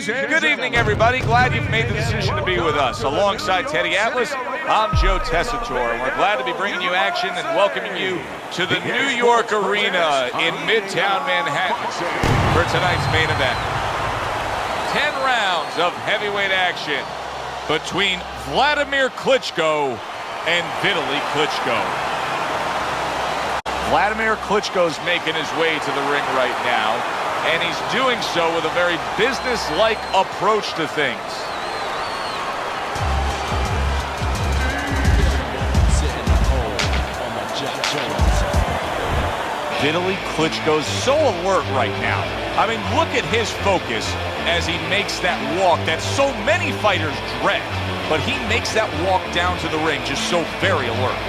Good evening, everybody. Glad you've made the decision to be with us. Alongside Teddy Atlas, I'm Joe Tessitore, and we're glad to be bringing you action and welcoming you to the New York Arena in Midtown Manhattan for tonight's main event. 10 rounds of heavyweight action between Wladimir Klitschko and Vitali Klitschko. Wladimir Klitschko's making his way to the ring right now, and he's doing so with a very business-like approach to things. Vitali Klitschko's so alert right now. I mean, look at his focus as he makes that walk that so many fighters dread. But he makes that walk down to the ring just so very alert.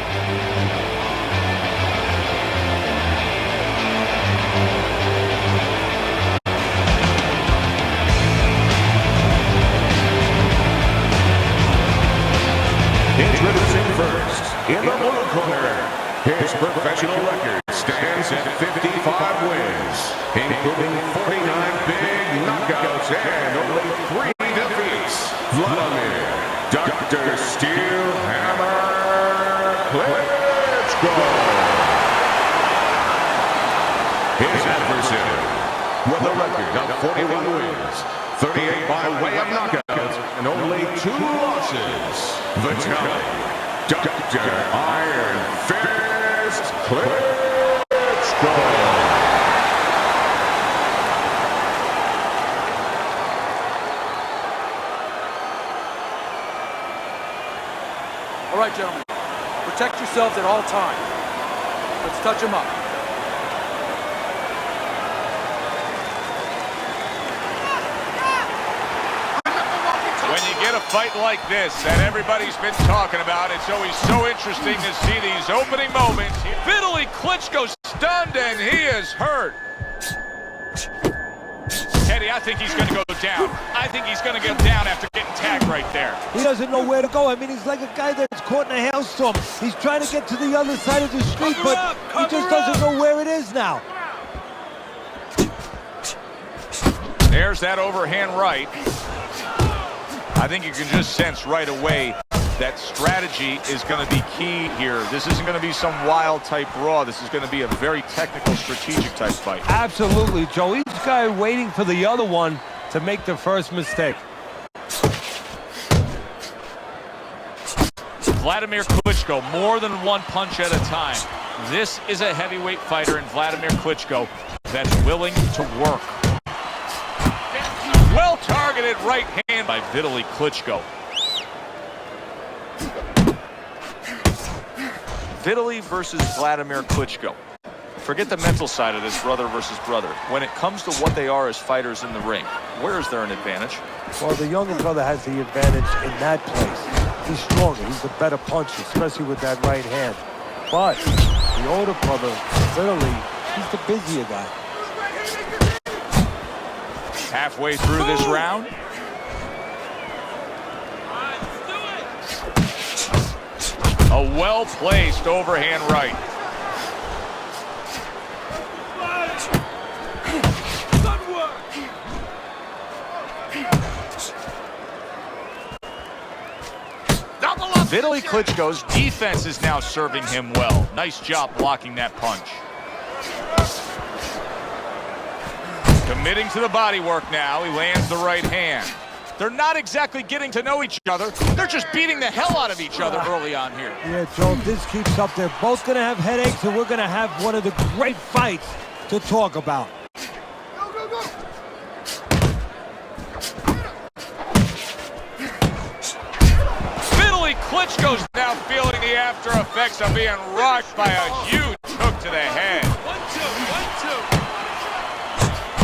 Introducing first, in the blue corner, his professional record stands at 55 wins, including 49 big knockouts and only 3 defeats. Wladimir, Dr. Steel Hammer Klitschko. His adversary, with a record of 41 wins, 38 by way of knockout, and only 2 losses. Vitali, Dr. Iron Fist Klitschko. All right, gentlemen, protect yourselves at all times. Let's touch them up. When you get a fight like this that everybody's been talking about, it's always so interesting to see these opening moments. Vitali Klitschko stunned and he is hurt. Teddy, I think he's going to go down. I think he's going to get down after getting tagged right there. He doesn't know where to go. I mean, he's like a guy that's caught in a hailstorm. He's trying to get to the other side of the street, but he just doesn't know where it is now. There's that overhand right. I think you can just sense right away that strategy is going to be key here. This isn't going to be some wild type brawl. This is going to be a very technical, strategic type fight. Absolutely, Joe. Each guy waiting for the other one to make the first mistake. Wladimir Klitschko, more than one punch at a time. This is a heavyweight fighter in Wladimir Klitschko that's willing to work. Well-targeted right hand by Vitali Klitschko. Vitali versus Wladimir Klitschko. Forget the mental side of this brother versus brother. When it comes to what they are as fighters in the ring, where is there an advantage? Well, the younger brother has the advantage in that place. He's stronger. He's a better puncher, especially with that right hand. But the older brother, Vitali, he's the busier guy. Halfway through this round. A well-placed overhand right. Vitali Klitschko's defense is now serving him well. Nice job blocking that punch. Committing to the body work now. He lands the right hand. They're not exactly getting to know each other. They're just beating the hell out of each other early on here. Yeah, Joe, if this keeps up, they're both going to have headaches, and we're going to have one of the great fights to talk about. Go, go, go! Vitali Klitschko's now feeling the after effects of being rocked by a huge hook to the head. 1, 2,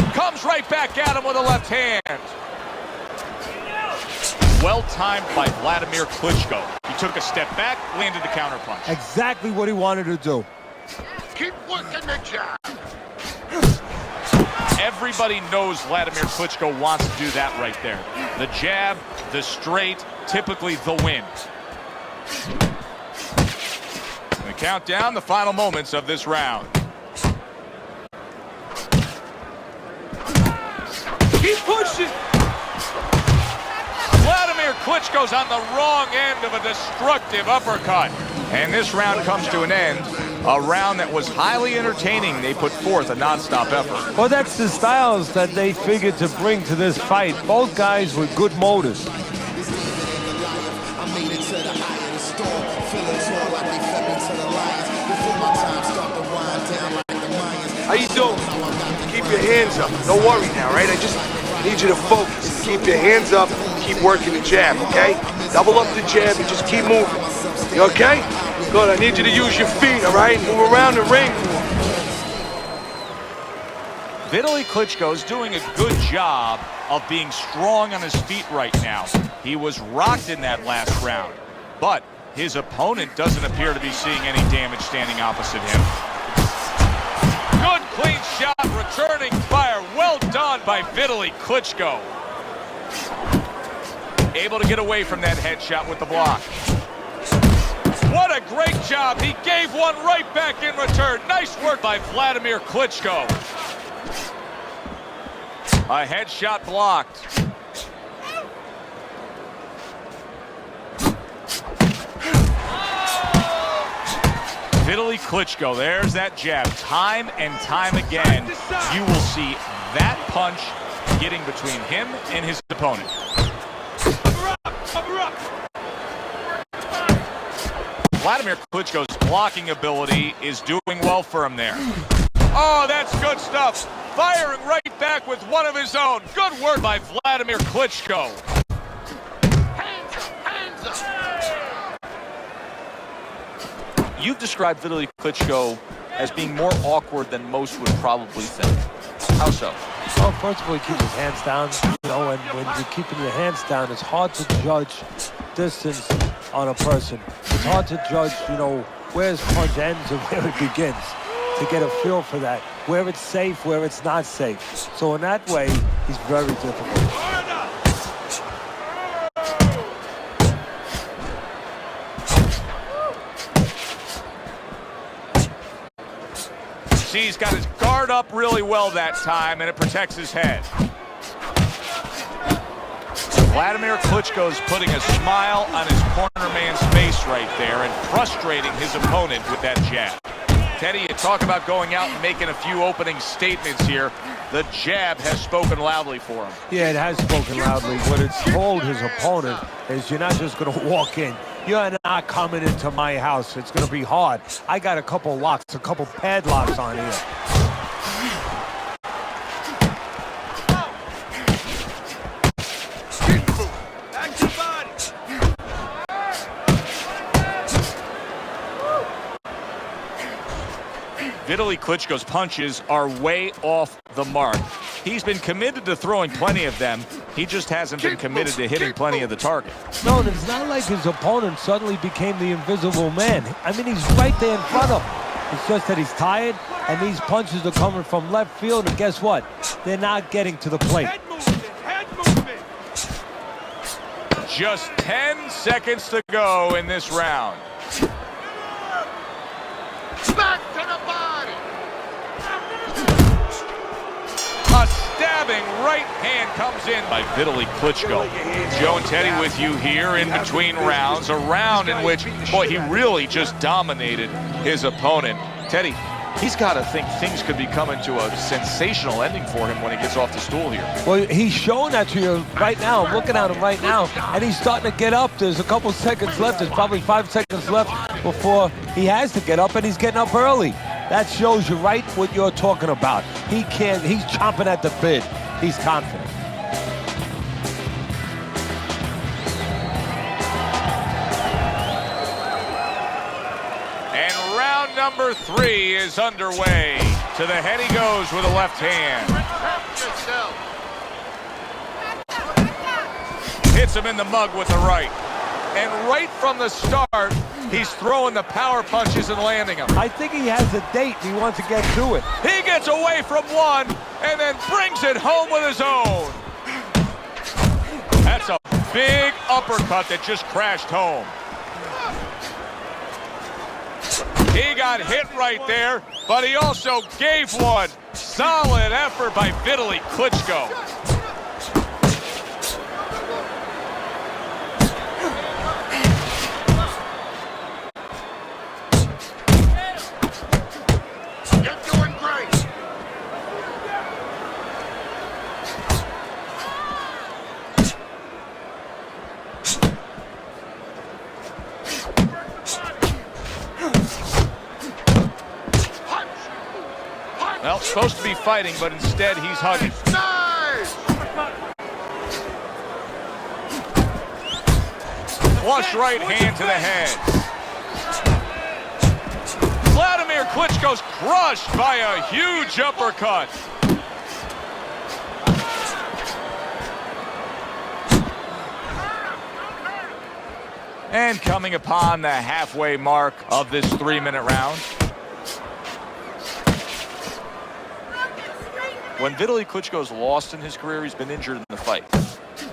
1, 2. Comes right back at him with a left hand. Well timed by Wladimir Klitschko. He took a step back, landed the counterpunch. Exactly what he wanted to do. Keep working the jab. Everybody knows Wladimir Klitschko wants to do that right there. The jab, the straight, typically the win. We count down the final moments of this round. Keep pushing! Klitschko's on the wrong end of a destructive uppercut. And this round comes to an end. A round that was highly entertaining. They put forth a non-stop effort. Well, that's the styles that they figured to bring to this fight. Both guys with good motives. How you doing? Keep your hands up. Don't worry now, right? I just need you to focus. Keep your hands up. Keep working the jab, okay? Double up the jab and just keep moving. You okay? Good. I need you to use your feet, all right? Move around the ring. Vitali Klitschko's doing a good job of being strong on his feet right now. He was rocked in that last round, but his opponent doesn't appear to be seeing any damage standing opposite him. Good clean shot, returning fire. Well done by Vitali Klitschko. Able to get away from that headshot with the block. What a great job. He gave one right back in return. Nice work by Wladimir Klitschko. A headshot blocked. Vitali Klitschko, there's that jab. Time and time again, you will see that punch getting between him and his opponent. Wladimir Klitschko's blocking ability is doing well for him there. Oh, that's good stuff. Firing right back with one of his own. Good work by Wladimir Klitschko. Hands up, hands up. You've described Vitali Klitschko as being more awkward than most would probably think. How so? Well, first of all, he keeps his hands down, you know, and when you're keeping your hands down, it's hard to judge distance on a person. It's hard to judge, you know, where his punch ends and where it begins, to get a feel for that, where it's safe, where it's not safe. So in that way, he's very difficult. See, he's got his guard up really well that time, and it protects his head. Wladimir Klitschko's putting a smile on his corner man's face right there and frustrating his opponent with that jab. Teddy, you talk about going out and making a few opening statements here. The jab has spoken loudly for him. Yeah, it has spoken loudly. What it's told his opponent is you're not just going to walk in. You're not coming into my house. It's going to be hard. I got a couple locks, a couple padlocks on here. Vitali Klitschko's punches are way off the mark. He's been committed to throwing plenty of them. He just hasn't been committed to hitting plenty of the target. No, and it's not like his opponent suddenly became the invisible man. I mean, he's right there in front of him. It's just that he's tired, and these punches are coming from left field, and guess what? They're not getting to the plate. Head movement. Just 10 seconds to go in this round. Back to the body. A stabbing right hand comes in by Vitali Klitschko. Joe and Teddy with you here in between rounds. A round in which, boy, he really just dominated his opponent. Teddy, he's got to think things could be coming to a sensational ending for him when he gets off the stool here. Well, he's showing that to you right now. I'm looking at him right now, and he's starting to get up. There's a couple seconds left. There's probably 5 seconds left before he has to get up, and he's getting up early. That shows you right what you're talking about. He's chomping at the bit. He's confident. And round number 3 is underway. To the head he goes with a left hand. Protect yourself. Hits him in the mug with the right. And right from the start, he's throwing the power punches and landing them. I think he has a date, and he wants to get to it. He gets away from one and then brings it home with his own. That's a big uppercut that just crashed home. He got hit right there, but he also gave one. Solid effort by Vitali Klitschko. supposed to be fighting, but instead he's hugging. Nice! Flush right hand to the head. Wladimir Klitschko's crushed by a huge uppercut. And coming upon the halfway mark of this 3-minute round. When Vitali Klitschko's lost in his career, he's been injured in the fight.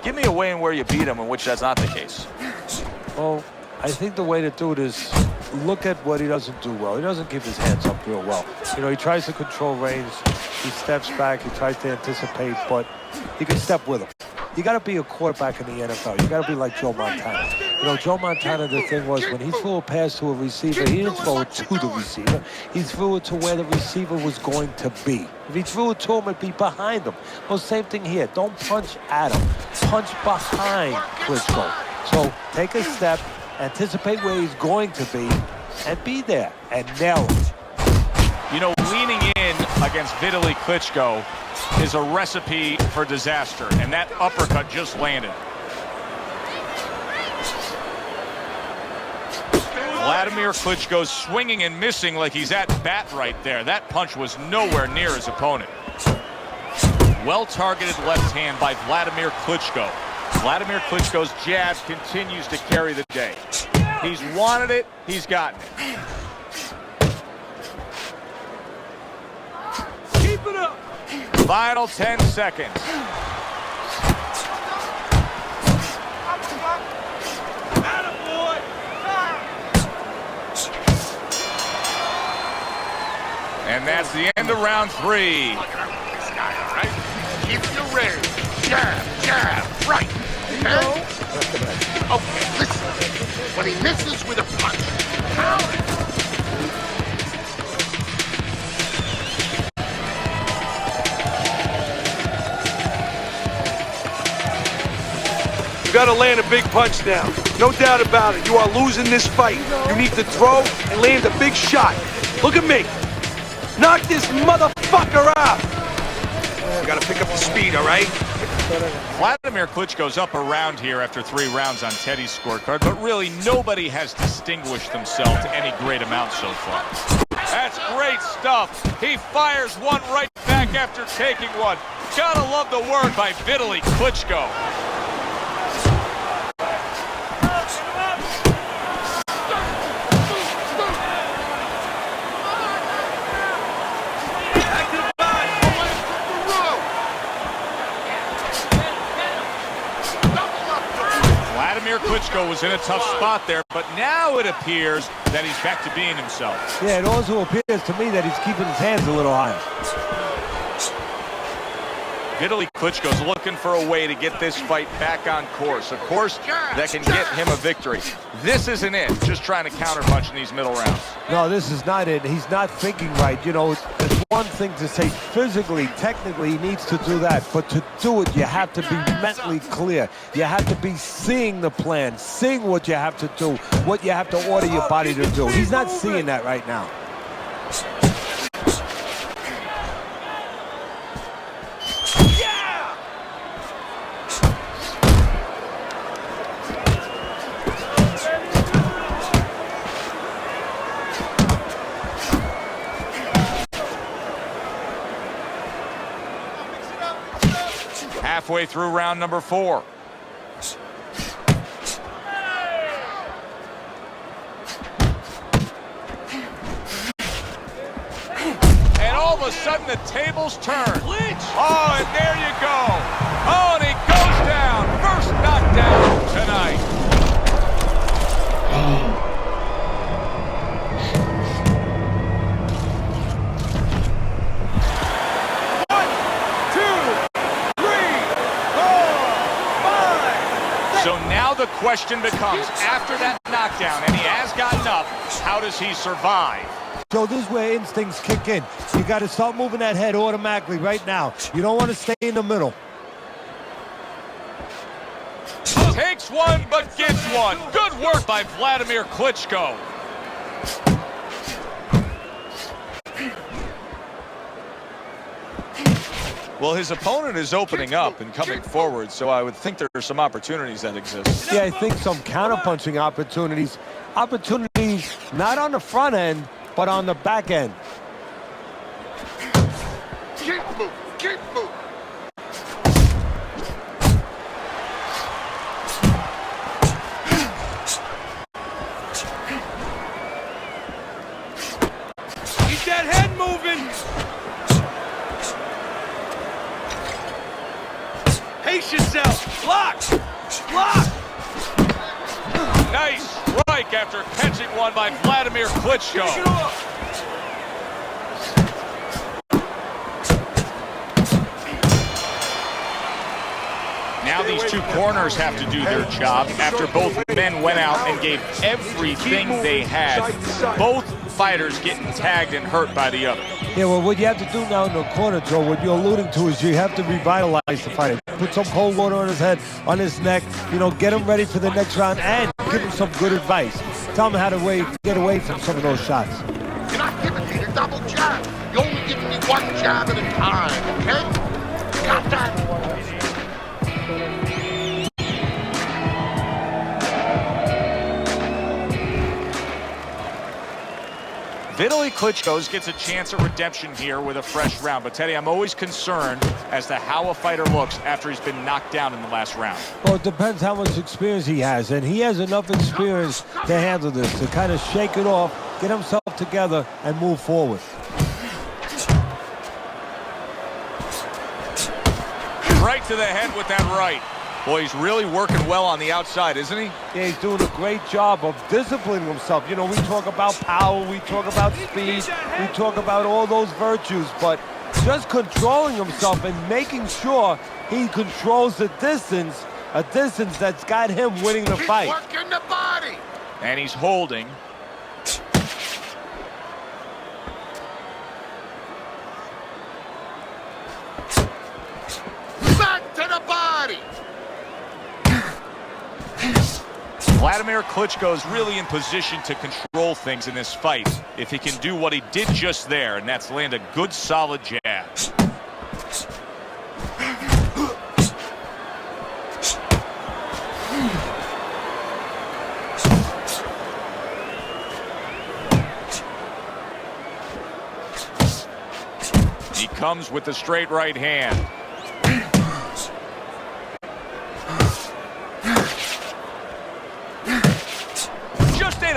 Give me a way in where you beat him in which that's not the case. Well, I think the way to do it is look at what he doesn't do well. He doesn't keep his hands up real well. You know, he tries to control range. He steps back. He tries to anticipate, but you can step with him. You got to be a quarterback in the NFL. You got to be like Joe Montana. You know, Joe Montana, the thing was, when he threw a pass to a receiver, he didn't throw it to the receiver. He threw it to where the receiver was going to be. If he threw it to him, it'd be behind him. Well, same thing here. Don't punch at him. Punch behind Klitschko. So take a step, anticipate where he's going to be, and be there, and nail it. You know, leaning in against Vitali Klitschko is a recipe for disaster, and that uppercut just landed. Wladimir Klitschko's swinging and missing like he's at bat right there. That punch was nowhere near his opponent. Well-targeted left hand by Wladimir Klitschko. Wladimir Klitschko's jab continues to carry the day. He's wanted it, he's gotten it. Keep it up. Final 10 seconds. And that's the end of round 3. This guy, all right? Keep your range. Jab, jab, right. Okay, listen. When he misses with a punch, pound. You gotta land a big punch now. No doubt about it. You are losing this fight. You need to throw and land a big shot. Look at me. Knock this motherfucker out. You gotta pick up the speed, all right? Wladimir Klitschko's up around here after 3 rounds on Teddy's scorecard, but really nobody has distinguished themselves to any great amount so far. That's great stuff. He fires one right back after taking one. Gotta love the work by Vitali Klitschko. Wladimir Klitschko was in a tough spot there, but now it appears that he's back to being himself. Yeah, it also appears to me that he's keeping his hands a little higher. Vitali Klitschko's looking for a way to get this fight back on course, a course that can get him a victory. This isn't it, just trying to counterpunch in these middle rounds. No, this is not it. He's not thinking right. You know, it's one thing to say physically, technically, he needs to do that. But to do it, you have to be mentally clear. You have to be seeing the plan, seeing what you have to do, what you have to order your body to do. He's not seeing that right now. Halfway through round number 4. And all of a sudden the tables turn. Oh, and there you go. Oh, and he goes down. First knockdown tonight. So now the question becomes, after that knockdown, and he has gotten up, how does he survive? So this is where instincts kick in. You got to start moving that head automatically right now. You don't want to stay in the middle. Takes one, but gets one. Good work by Wladimir Well, his opponent is opening up and coming forward, so I would think there are some opportunities that exist. Yeah, I think some counter-punching opportunities. Opportunities not on the front end, but on the back end. Keep moving, keep moving. Keep that head moving. Pace yourself. Block. Block. Nice strike after catching one by Wladimir Klitschko. Now these two corners have to do their job after both men went out and gave everything they had. Both fighters getting tagged and hurt by the other. Yeah, well, what you have to do now in the corner, Joe, what you're alluding to is you have to revitalize the fighter. Put some cold water on his head, on his neck, you know, get him ready for the next round and give him some good advice. Tell him how to get away from some of those shots. You're not giving me the double jab. You're only giving me one jab at a time, okay? Got that? Vitali Klitschko gets a chance at redemption here with a fresh round. But, Teddy, I'm always concerned as to how a fighter looks after he's been knocked down in the last round. Well, it depends how much experience he has, and he has enough experience to handle this, to kind of shake it off, get himself together, and move forward. Right to the head with that right. Boy, he's really working well on the outside, isn't he? Yeah, he's doing a great job of disciplining himself. You know, we talk about power, we talk about speed, we talk about all those virtues, but just controlling himself and making sure he controls the distance, a distance that's got him winning the fight. Keep working the body. And he's holding. Back to the body. Wladimir Klitschko is really in position to control things in this fight if he can do what he did just there, and that's land a good, solid jab. He comes with the straight right hand.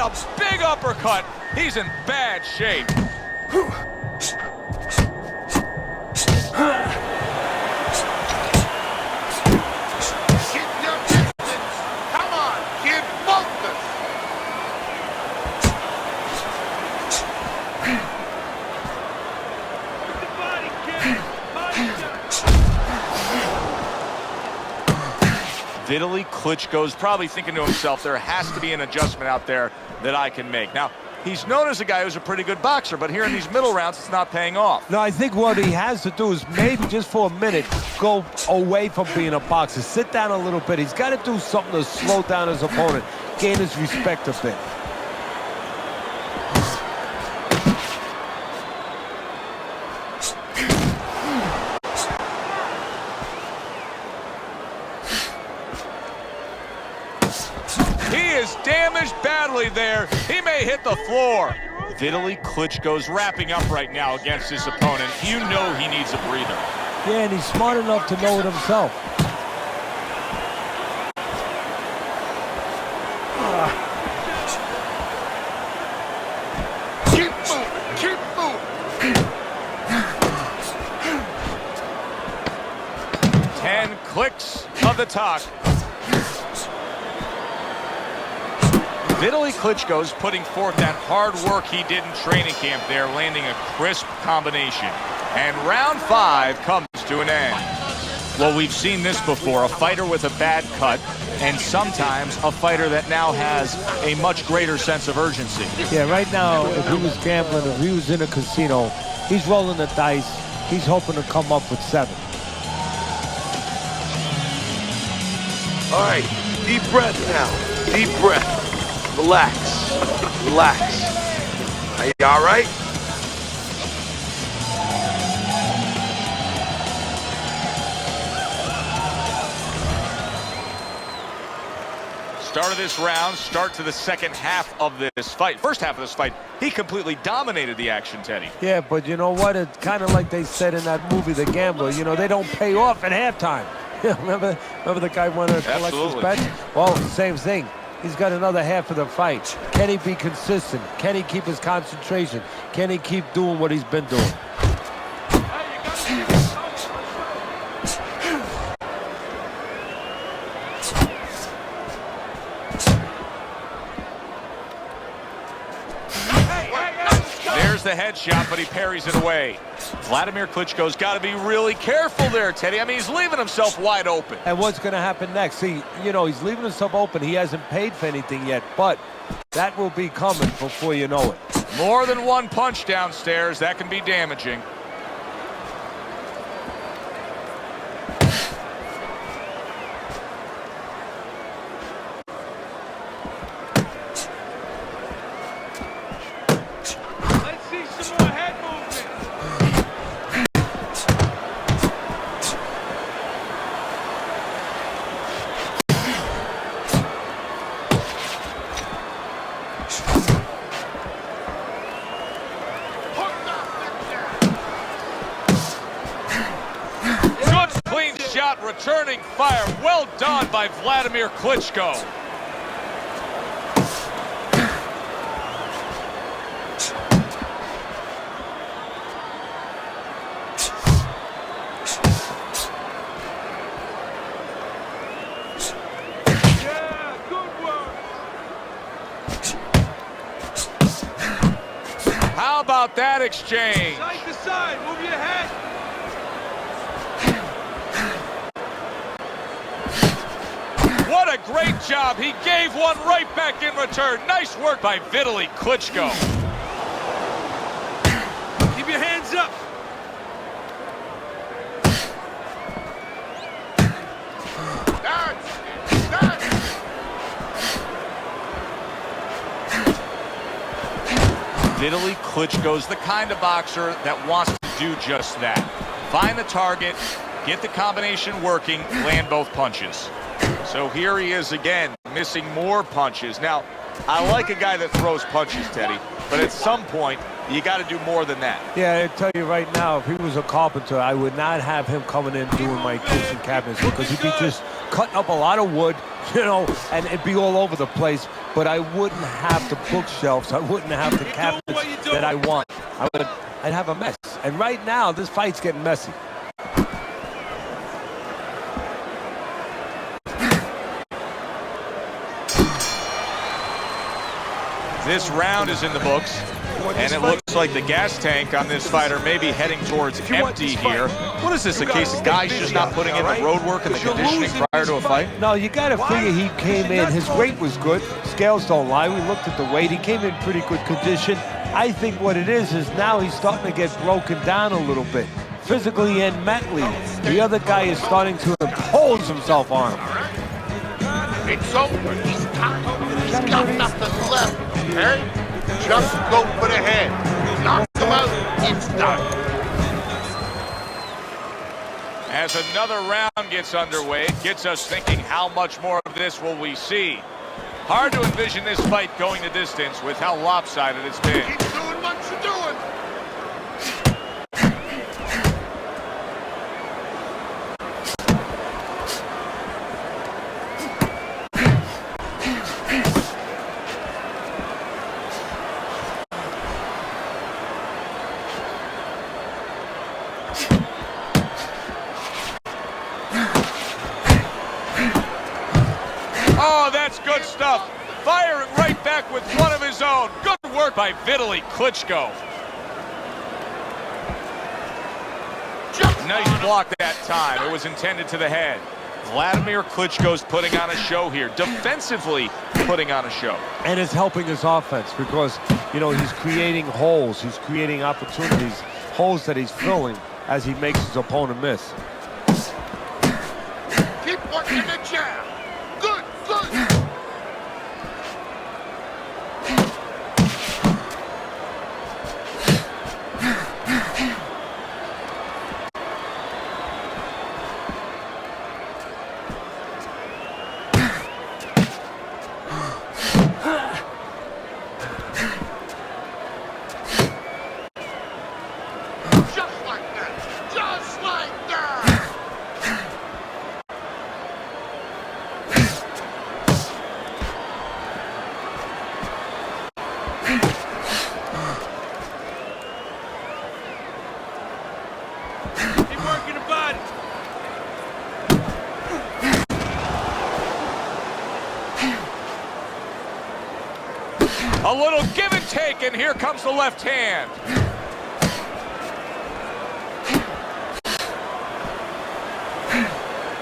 A big uppercut. He's in bad shape. Keep your distance. Come on, keep focus. Vitali Klitschko's probably thinking to himself, there has to be an adjustment out there that I can make. Now, he's known as a guy who's a pretty good boxer, but here in these middle rounds, it's not paying off. No, I think what he has to do is maybe just for a minute go away from being a boxer. Sit down a little bit. He's got to do something to slow down his opponent, gain his respect a bit. Damaged badly there. He may hit the floor. Vitali Klitschko's wrapping up right now against his opponent. You know he needs a breather. Yeah, and he's smart enough to know it himself. Keep moving, keep moving. 10 clicks of the talk. Vitali Klitschko's putting forth that hard work he did in training camp there, landing a crisp combination. And round 5 comes to an end. Well, we've seen this before, a fighter with a bad cut, and sometimes a fighter that now has a much greater sense of urgency. Yeah, right now, if he was gambling, if he was in a casino, he's rolling the dice. He's hoping to come up with 7. All right, deep breath now. Deep breath. Relax. Relax. Are you all right? Start of this round, start to the second half of this fight. First half of this fight, he completely dominated the action, Teddy. Yeah, but you know what? It's kind of like they said in that movie, The Gambler. You know, they don't pay off at halftime. remember the guy wanted to collect his bets? Well, same thing. He's got another half of the fight. Can he be consistent? Can he keep his concentration? Can he keep doing what he's been doing? There's the headshot, but he parries it away. Wladimir Klitschko's got to be really careful there, Teddy. I mean, he's leaving himself wide open. And what's going to happen next? See, you know, he's leaving himself open. He hasn't paid for anything yet, but that will be coming before you know it. More than one punch downstairs. That can be damaging. Returning fire. Well done by Wladimir Klitschko. Yeah, good work. How about that exchange? Side to side, move your head. What a great job. He gave one right back in return. Nice work by Vitali Klitschko. Keep your hands up. Vitali Klitschko's the kind of boxer that wants to do just that. Find the target, get the combination working, land both punches. So here he is again, missing more punches. Now, I like a guy that throws punches, Teddy, but at some point, you got to do more than that. Yeah, I tell you right now, if he was a carpenter, I would not have him coming in doing my kitchen cabinets because he'd be just cutting up a lot of wood, you know, and it'd be all over the place. But I wouldn't have the bookshelves. I wouldn't have the cabinets that I want. I'd have a mess. And right now, this fight's getting messy. This round is in the books, and it looks like the gas tank on this fighter may be heading towards empty here. What is this, a case of guys just not putting in the road work and the conditioning prior to a fight? No, you got to figure he came in. His weight was good. Scales don't lie. We looked at the weight. He came in pretty good condition. I think what it is now he's starting to get broken down a little bit, physically and mentally. The other guy is starting to impose himself on him. It's over. He's tired. He's got nothing left. Okay? Just go for the head. Knock him out. It's done. As another round gets underway, it gets us thinking how much more of this will we see. Hard to envision this fight going the distance with how lopsided it's been. Keep doing what you're doing. Oh, that's good stuff. Firing right back with one of his own. Good work by Vitali Klitschko. Nice block that time. It was intended to the head. Wladimir Klitschko's putting on a show here. Defensively putting on a show. And it's helping his offense because, you know, he's creating holes. He's creating opportunities, holes that he's filling as he makes his opponent miss. Keep working the jab. Good, good. A little give and take, and here comes the left hand.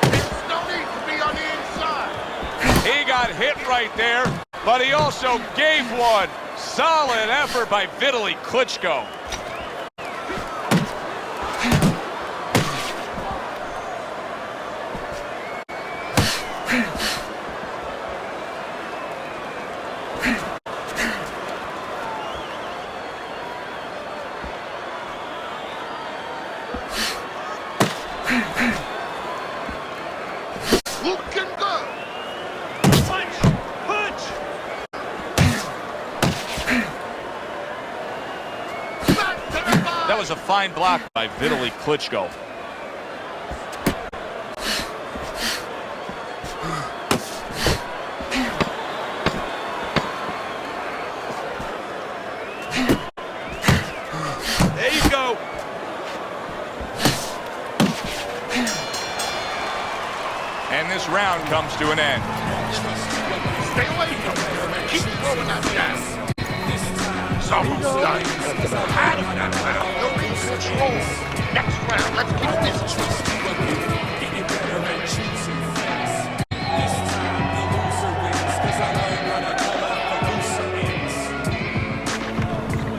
There's no need to be on the inside. He got hit right there, but he also gave one. Solid effort by Vitali Klitschko. Looking good. Punch! Punch! Back to the body. That was a fine block by Vitali Klitschko. There you go. And this round comes to an end. Stay away from him. Keep throwing that jab. It's almost done. Out of that round. You're in control. Next round, let's keep this twisted.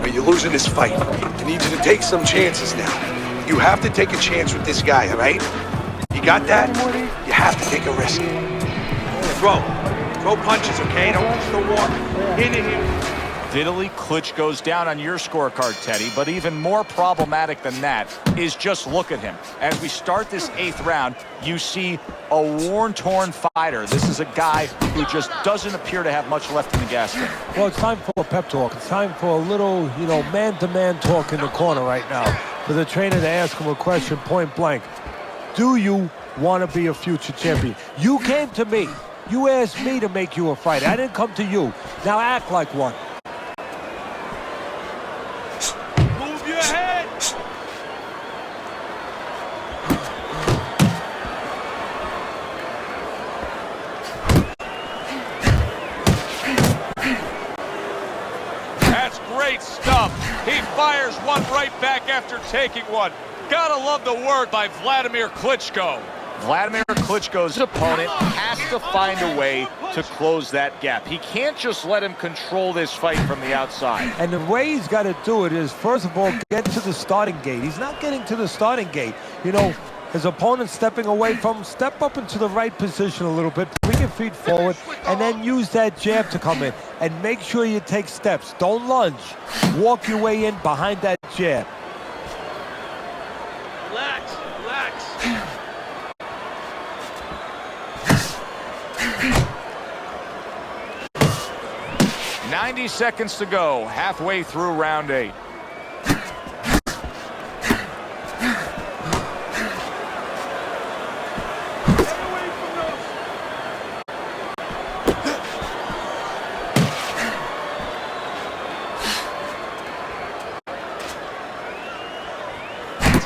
But you're losing this fight. I need you to take some chances now. You have to take a chance with this guy, all right? You got that? You have to take a risk. Throw punches, okay? Don't walk. In here. Vitali Klitschko's down on your scorecard, Teddy, but even more problematic than that is just look at him. As we start this 8th round, you see a worn-torn fighter. This is a guy who just doesn't appear to have much left in the gas tank. Well, it's time for a pep talk. It's time for a little, man-to-man talk in the corner right now. For the trainer to ask him a question point blank. Do you want to be a future champion? You came to me. You asked me to make you a fighter. I didn't come to you. Now act like one. Move your head. That's great stuff. He fires one right back after taking one. Gotta love the work by Wladimir Klitschko. Wladimir Klitschko's opponent has to find a way to close that gap. He can't just let him control this fight from the outside. And the way he's got to do it is, first of all, get to the starting gate. He's not getting to the starting gate. His opponent stepping away from him, step up into the right position a little bit, bring your feet forward, and then use that jab to come in. And make sure you take steps. Don't lunge. Walk your way in behind that jab. Relax. 90 seconds to go, halfway through round 8.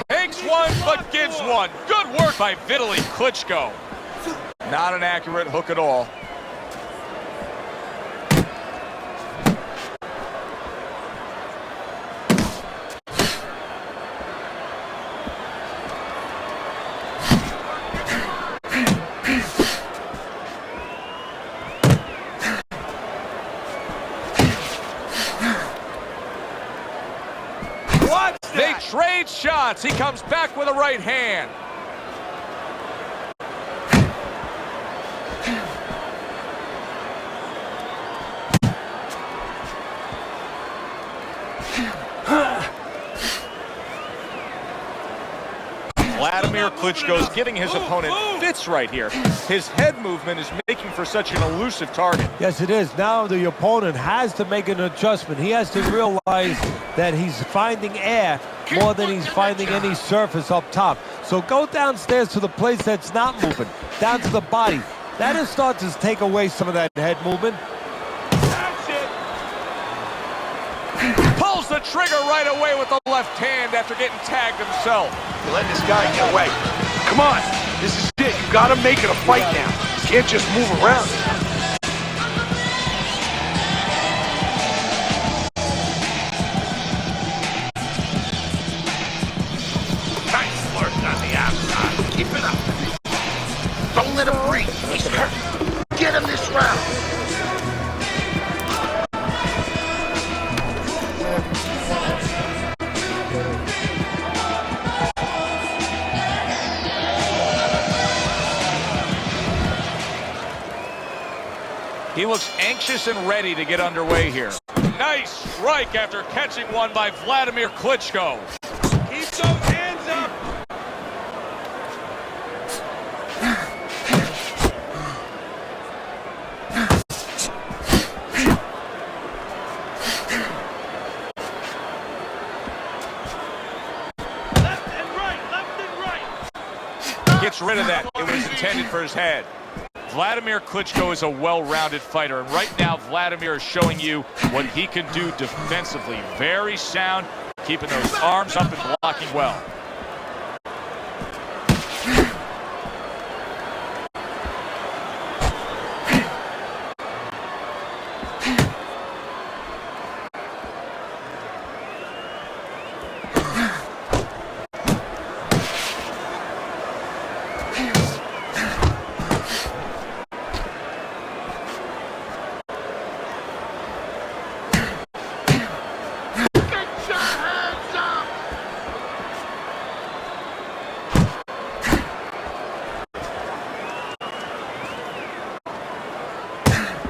Takes one, but gives one. Good work by Vitali Klitschko. Not an accurate hook at all. They trade shots. He comes back with a right hand. Wladimir Klitschko's giving his opponent fits right here. His head movement is making for such an elusive target. Yes, it is. Now the opponent has to make an adjustment. He has to realize that he's finding air more than he's finding any surface up top. So go downstairs to the place that's not moving, down to the body. That'll start to take away some of that head movement. That's it. Pulls the trigger right away with the left hand after getting tagged himself. You're letting this guy get away. Come on. This is it. You gotta make it a fight now. You can't just move around. He's hurt. Get him this round. He looks anxious and ready to get underway here. Nice strike after catching one by Wladimir Klitschko. Keep those hands up. Left and right. Gets rid of that. It was intended for his head. Wladimir Klitschko is a well-rounded fighter, and right now Wladimir is showing you what he can do defensively. Very sound, keeping those arms up and blocking well.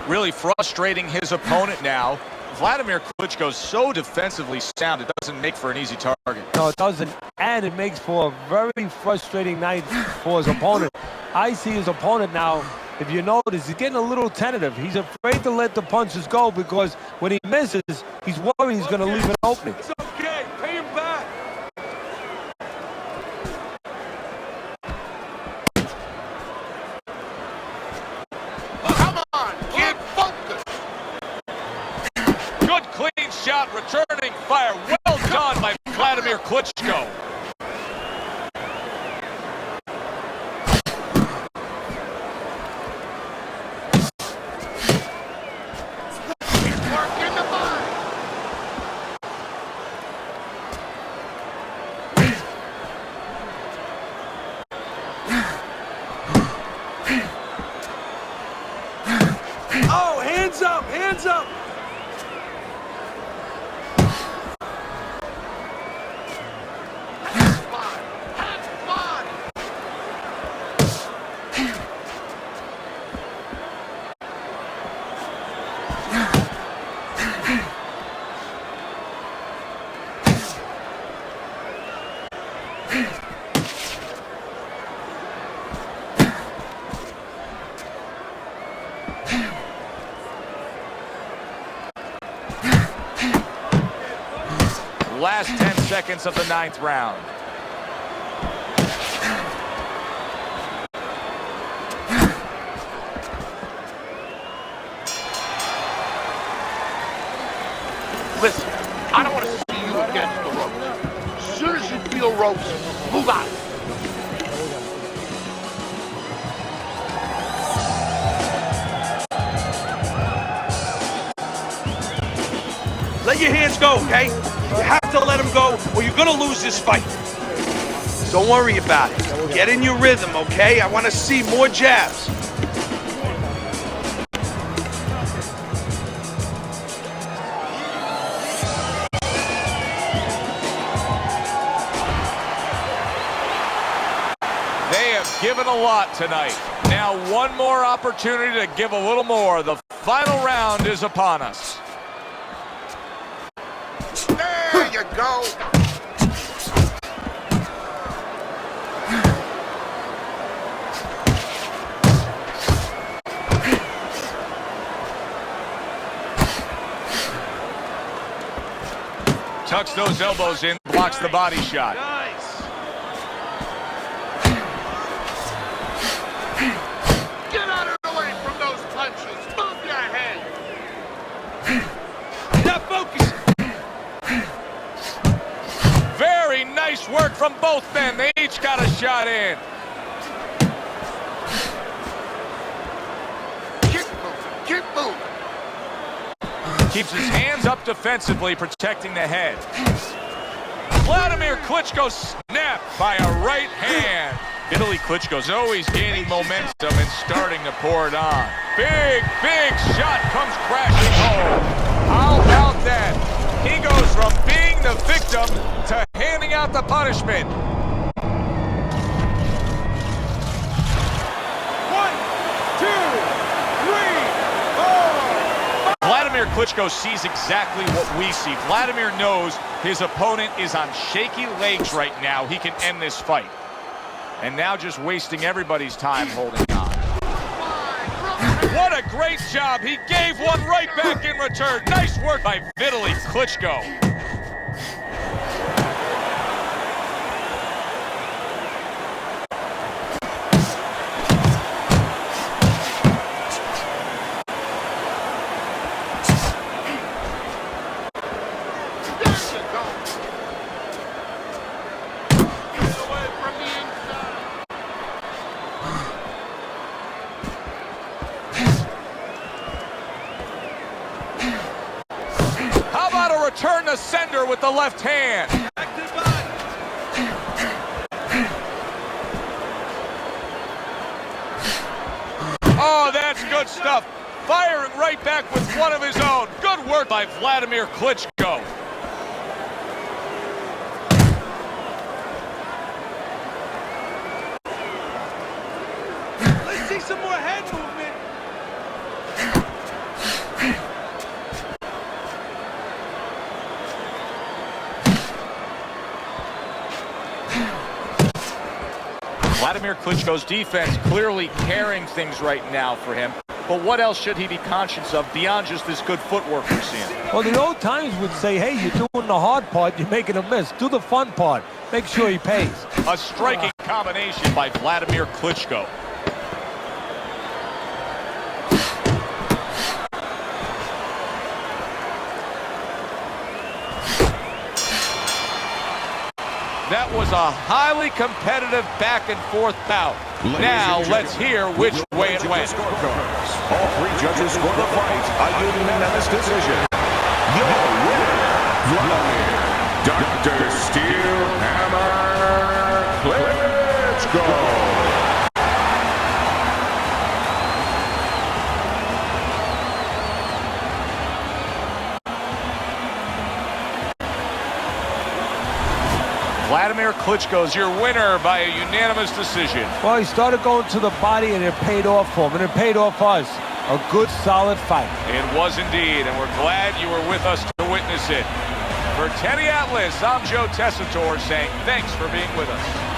Really frustrating his opponent now. Wladimir Klitschko is so defensively sound, it doesn't make for an easy target. No, it doesn't, and it makes for a very frustrating night for his opponent. I see his opponent now, if you notice, he's getting a little tentative. He's afraid to let the punches go because when he misses, he's worried he's going to leave an opening. It's okay. Pay him back. Come on, get focused. Good clean shot, returning fire. Well done by Wladimir Klitschko. He's working the body. Oh, hands up, hands up. Have fun. Have fun. Last 10 seconds of the 9th round. Listen, I don't want to see you against the ropes. As soon as you feel ropes, move out. Let your hands go, okay? You have to let him go or you're gonna lose this fight. Don't worry about it. Get in your rhythm, okay? I want to see more jabs. They have given a lot tonight. Now one more opportunity to give a little more. The final round is upon us. There you go. Tucks those elbows in, blocks the body shot. Nice. Get out of the way from those punches. Move your head. Not focused. Very nice work from both men. They each got a shot in. Keep moving. Keep moving. Keeps his hands up defensively, protecting the head. Wladimir Klitschko snapped by a right hand. Vitali Klitschko's always gaining momentum and starting to pour it on. Big shot comes crashing home. How about that? He goes from being the victim to handing out the punishment. 1, 2, 3, 4. Wladimir Klitschko sees exactly what we see. Wladimir knows his opponent is on shaky legs right now. He can end this fight. And now just wasting everybody's time holding on. What a great job. He gave one right back in return. Nice work by Vitali Klitschko. Return to sender with the left hand. Oh, that's good stuff. Firing right back with one of his own. Good work by Wladimir Klitschko. Let's see some more head movement. Wladimir Klitschko's defense clearly carrying things right now for him. But what else should he be conscious of beyond just this good footwork we're seeing? Well, the old times would say, hey, you're doing the hard part, you're making a miss. Do the fun part. Make sure he pays. A striking combination by Wladimir Klitschko. That was a highly competitive back-and-forth bout. Now, let's hear which way it went. All three judges scored the fight a unanimous decision. Your winner, Wladimir Dr. Steel Hammer Klitschko. Wladimir Klitschko is your winner by a unanimous decision. Well, he started going to the body, and it paid off for him, and it paid off for us. A good, solid fight. It was indeed, and we're glad you were with us to witness it. For Teddy Atlas, I'm Joe Tessitore saying thanks for being with us.